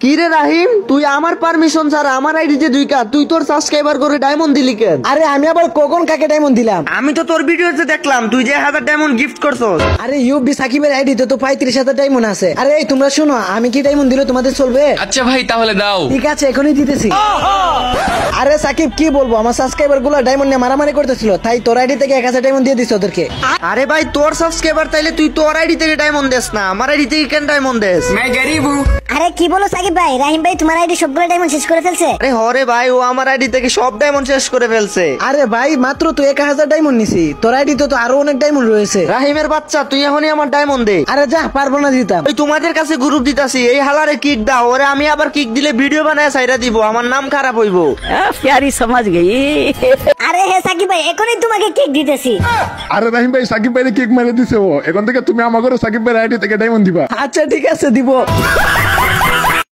কি রে রাহিম, তুই আমার পারমিশন ছাড়া আমার আইডিতে তুই তোর সাবস্ক্রাইবার করে ডায়মন্ড দিলি কেন? আরে আমি আবার কখন কাকে ডায়মন্ড দিলাম? আমি তো তোর ভিডিওতে দেখলাম তুই যে 1000 ডায়মন্ড গিফট করছস। আরে ইউবি সাকিবের আইডিতে তো 35,000 ডায়মন্ড আছে। আরে এই তোমরা শোনো, আমি কি ডায়মন্ড দিলে তোমাদের চলবে? আচ্ছা ভাই তাহলে দাও। ঠিক আছে, এখনই দিতেছি। আরে সাকিব কি বলবো, আমার সাবস্ক্রাইবার গুলো ডায়মন্ড নিয়ে মারামারি করতেছিল, তাই তোর আইডি থেকে 1000 ডায়মন্ড দিয়ে দিস ওদেরকে। আরে ভাই তোর সাবস্ক্রাইবার তাইলে তুই তোর আইডি থেকে ডায়মন্ড দেস না, আমার আইডি থেকে কেন ডায়মন্ড দেস? मैं गरीब हूँ। আরে কি বলো সাকিব ভাই, রাহিম ভাই তোমার আইডি সবগুলো ডায়মন্ড শেষ করে ফেলছে। আরে হরে ভাই, ও আমার আইডি থেকে সব ডায়মন্ড শেষ করে ফেলছে। আরে ভাই মাত্র তো 1000 ডায়মন্ড নিছি, তোর আইডিতে তো আরো অনেক ডায়মন্ড রয়েছে। রাহিমের বাচ্চা, তুই এখনই আমার ডায়মন্ড দে। আরে যা, পারবো না দিতাম। ওই তোমাদের কাছে গ্রুপ দিতাছি, এই হালারে কিক দাও, ওরে আমি আবার কিক দিলে ভিডিও বানায় সাইরা দিব, আমার নাম খারাপ হইবো। प्यारी समझ गई। আরে হে সাকিব ভাই, এখনই তোমাকে কেক দিতেছি। আরে রাহিম ভাই, সাকিব ভাই কেক মেরে দিছে ও, এখন থেকে তুমি আমাকে সাকিব ভাই আইডি থেকে ডায়মন্ড দিবা। আচ্ছা ঠিক আছে, দিব।